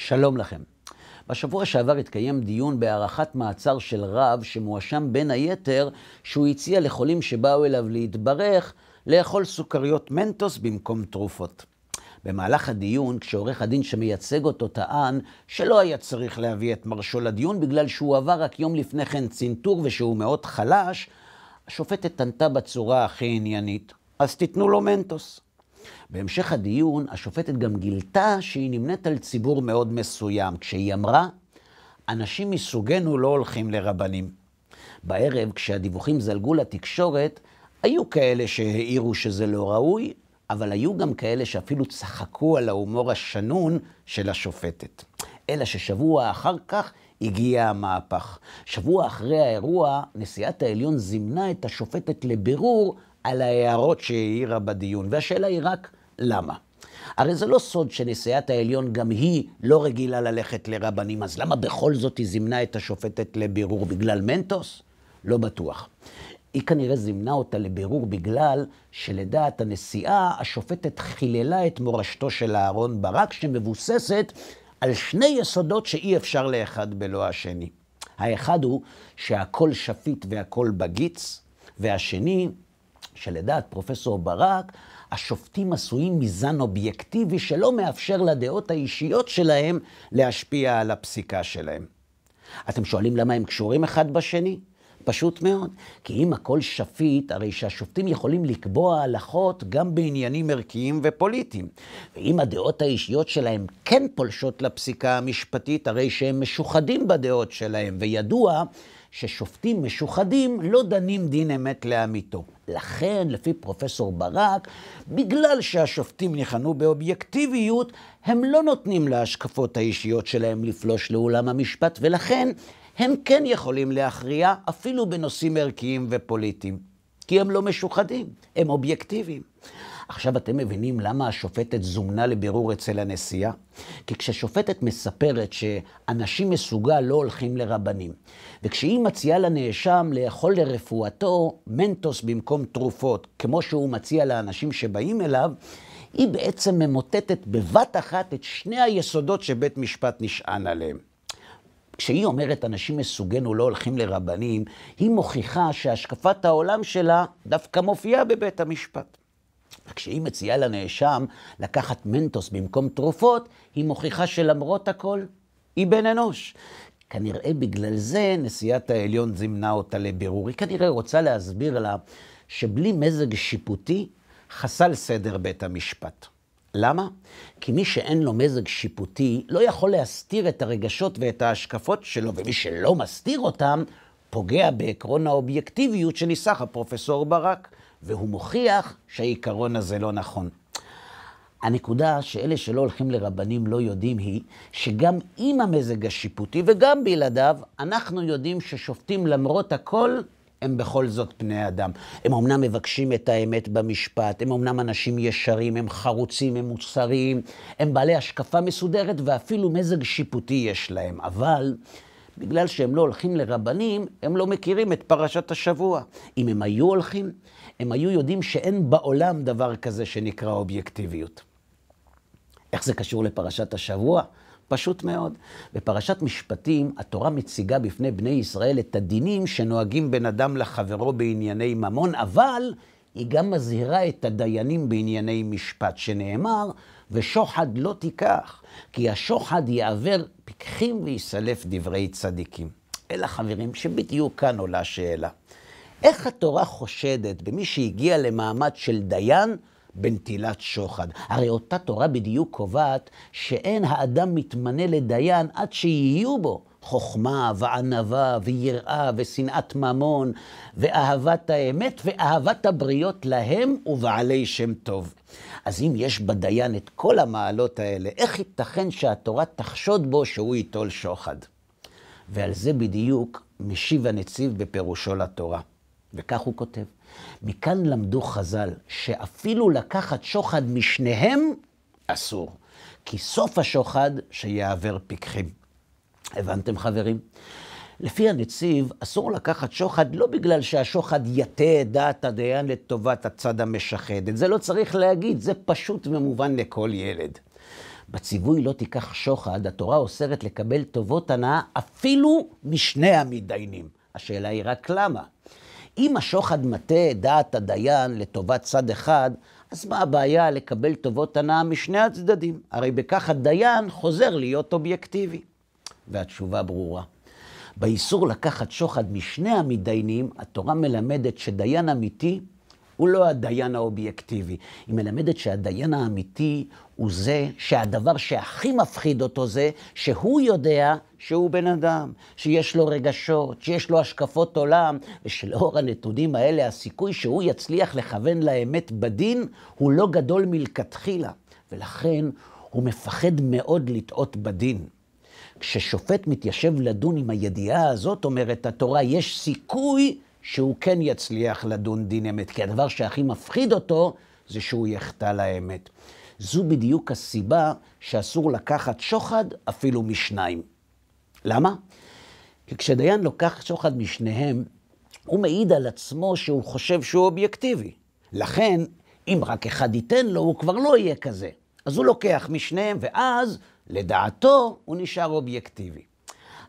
שלום לכם. בשבוע שעבר התקיים דיון בהארכת מעצר של רב שמואשם בין היתר שהוא הציע לחולים שבאו אליו להתברך לאכול סוכריות מנטוס במקום תרופות. במהלך הדיון, כשעורך הדין שמייצג אותו טען שלא היה צריך להביא את מרשו לדיון בגלל שהוא עבר רק יום לפני כן צנתור ושהוא מאוד חלש, השופטת ענתה בצורה הכי עניינית, אז תיתנו לו מנטוס. בהמשך הדיון, השופטת גם גילתה שהיא נמנית על ציבור מאוד מסוים, כשהיא אמרה, אנשים מסוגנו לא הולכים לרבנים. בערב, כשהדיווחים זלגו לתקשורת, היו כאלה שהעירו שזה לא ראוי, אבל היו גם כאלה שאפילו צחקו על ההומור השנון של השופטת. אלא ששבוע אחר כך הגיע המהפך. שבוע אחרי האירוע, נשיאת העליון זימנה את השופטת לבירור על ההערות שהעירה בדיון, והשאלה היא רק למה. הרי זה לא סוד שנשיאת העליון גם היא לא רגילה ללכת לרבנים, אז למה בכל זאת היא זימנה את השופטת לבירור? בגלל מנטוס? לא בטוח. היא כנראה זימנה אותה לבירור בגלל שלדעת הנשיאה השופטת חיללה את מורשתו של אהרן ברק שמבוססת על שני יסודות שאי אפשר לאחד בלא השני. האחד הוא שהכל שפיט והכל בגיץ, והשני שלדעת פרופסור ברק השופטים עשויים מזן אובייקטיבי שלא מאפשר לדעות האישיות שלהם להשפיע על הפסיקה שלהם. אתם שואלים למה הם קשורים אחד בשני? פשוט מאוד, כי אם הכל שפיט, הרי שהשופטים יכולים לקבוע הלכות גם בעניינים ערכיים ופוליטיים. ואם הדעות האישיות שלהם כן פולשות לפסיקה המשפטית, הרי שהם משוחדים בדעות שלהם, וידוע ששופטים משוחדים לא דנים דין אמת לאמיתו. לכן, לפי פרופסור ברק, בגלל שהשופטים ניחנו באובייקטיביות, הם לא נותנים להשקפות האישיות שלהם לפלוש לעולם המשפט, ולכן הם כן יכולים להכריע אפילו בנושאים ערכיים ופוליטיים, כי הם לא משוחדים, הם אובייקטיביים. עכשיו אתם מבינים למה השופטת זומנה לבירור אצל הנשיאה? כי כששופטת מספרת שאנשים מסוגל לא הולכים לרבנים, וכשהיא מציעה לנאשם לאכול לרפואתו מנטוס במקום תרופות, כמו שהוא מציע לאנשים שבאים אליו, היא בעצם ממוטטת בבת אחת את שני היסודות שבית משפט נשען עליהם. כשהיא אומרת אנשים מסוגנו לא הולכים לרבנים, היא מוכיחה שהשקפת העולם שלה דווקא מופיעה בבית המשפט. וכשהיא מציעה לנאשם לקחת מנטוס במקום תרופות, היא מוכיחה שלמרות הכל היא בן אנוש. כנראה בגלל זה נשיאת העליון זימנה אותה לבירור. היא כנראה רוצה להסביר לה שבלי מזג שיפוטי חסל סדר בית המשפט. למה? כי מי שאין לו מזג שיפוטי לא יכול להסתיר את הרגשות ואת ההשקפות שלו, ומי שלא מסתיר אותם פוגע בעקרון האובייקטיביות שניסח הפרופסור ברק, והוא מוכיח שהעיקרון הזה לא נכון. הנקודה שאלה שלא הולכים לרבנים לא יודעים היא שגם עם המזג השיפוטי וגם בלעדיו אנחנו יודעים ששופטים למרות הכל הם בכל זאת בני אדם. הם אמנם מבקשים את האמת במשפט, הם אמנם אנשים ישרים, הם חרוצים, הם מוסריים, הם בעלי השקפה מסודרת ואפילו מזג שיפוטי יש להם. אבל בגלל שהם לא הולכים לרבנים, הם לא מכירים את פרשת השבוע. אם הם היו הולכים, הם היו יודעים שאין בעולם דבר כזה שנקרא אובייקטיביות. איך זה קשור לפרשת השבוע? פשוט מאוד. בפרשת משפטים, התורה מציגה בפני בני ישראל את הדינים שנוהגים בין אדם לחברו בענייני ממון, אבל היא גם מזהירה את הדיינים בענייני משפט, שנאמר, ושוחד לא תיקח, כי השוחד יעבר פיקחים ויסלף דברי צדיקים. אלא חברים, שבדיוק כאן עולה השאלה. איך התורה חושדת במי שהגיע למעמד של דיין בנטילת שוחד? הרי אותה תורה בדיוק קובעת שאין האדם מתמנה לדיין עד שיהיו בו חוכמה וענווה ויראה ושנאת ממון ואהבת האמת ואהבת הבריות להם ובעלי שם טוב. אז אם יש בדיין את כל המעלות האלה, איך ייתכן שהתורה תחשוד בו שהוא ייטול שוחד? ועל זה בדיוק משיב הנציב בפירושו לתורה. וכך הוא כותב, מכאן למדו חז"ל שאפילו לקחת שוחד משניהם אסור, כי סוף השוחד שיעבר פיקחים. הבנתם חברים? לפי הנציב אסור לקחת שוחד לא בגלל שהשוחד יטה את דעת הדיין לטובת הצד המשחד. את זה לא צריך להגיד, זה פשוט ומובן לכל ילד. בציווי לא תיקח שוחד, התורה אוסרת לקבל טובות הנאה אפילו משני המתדיינים. השאלה היא רק למה. אם השוחד מטה דעת הדיין לטובת צד אחד, אז מה הבעיה לקבל טובות הנאה משני הצדדים? הרי בכך הדיין חוזר להיות אובייקטיבי. והתשובה ברורה. באיסור לקחת שוחד משני המתדיינים, התורה מלמדת שדיין אמיתי הוא לא הדיין האובייקטיבי. היא מלמדת שהדיין האמיתי הוא זה שהדבר שהכי מפחיד אותו זה שהוא יודע שהוא בן אדם, שיש לו רגשות, שיש לו השקפות עולם, ושלאור הנתונים האלה הסיכוי שהוא יצליח לכוון לאמת בדין הוא לא גדול מלכתחילה, ולכן הוא מפחד מאוד לטעות בדין. כששופט מתיישב לדון עם הידיעה הזאת, אומרת התורה, יש סיכוי שהוא כן יצליח לדון דין אמת, כי הדבר שהכי מפחיד אותו זה שהוא יחטא לאמת. זו בדיוק הסיבה שאסור לקחת שוחד אפילו משניים. למה? כי כשדיין לוקח שוחד משניהם, הוא מעיד על עצמו שהוא חושב שהוא אובייקטיבי. לכן, אם רק אחד ייתן לו, הוא כבר לא יהיה כזה. אז הוא לוקח משניהם, ואז, לדעתו, הוא נשאר אובייקטיבי.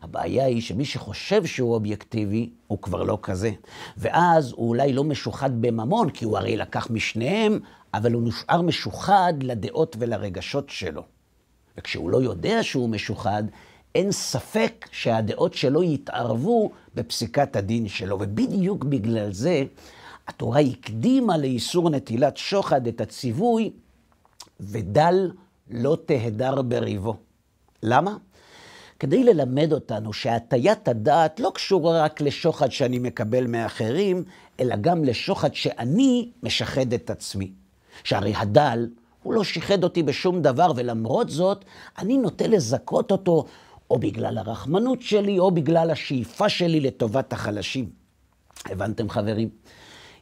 הבעיה היא שמי שחושב שהוא אובייקטיבי, הוא כבר לא כזה. ואז הוא אולי לא משוחד בממון, כי הוא הרי לקח משניהם, אבל הוא נשאר משוחד לדעות ולרגשות שלו. וכשהוא לא יודע שהוא משוחד, אין ספק שהדעות שלו יתערבו בפסיקת הדין שלו. ובדיוק בגלל זה, התורה הקדימה לאיסור נטילת שוחד את הציווי, ודל לא תהדר בריבו. למה? כדי ללמד אותנו שהטיית הדעת לא קשורה רק לשוחד שאני מקבל מאחרים, אלא גם לשוחד שאני משחד את עצמי. שהרי הדל הוא לא שיחד אותי בשום דבר, ולמרות זאת אני נוטה לזכות אותו, או בגלל הרחמנות שלי, או בגלל השאיפה שלי לטובת החלשים. הבנתם חברים?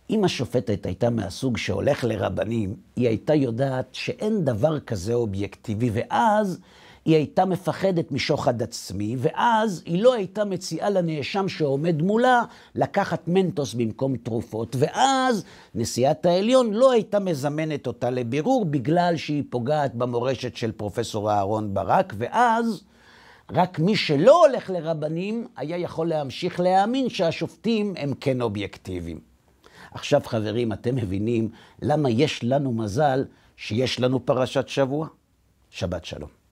אם השופטת הייתה מהסוג שהולך לרבנים, היא הייתה יודעת שאין דבר כזה אובייקטיבי, ואז היא הייתה מפחדת משוחד עצמי, ואז היא לא הייתה מציעה לנאשם שעומד מולה לקחת מנטוס במקום תרופות, ואז נשיאת העליון לא הייתה מזמנת אותה לבירור בגלל שהיא פוגעת במורשת של פרופסור אהרון ברק, ואז רק מי שלא הולך לרבנים היה יכול להמשיך להאמין שהשופטים הם כן אובייקטיביים. עכשיו חברים, אתם מבינים למה יש לנו מזל שיש לנו פרשת שבוע? שבת שלום.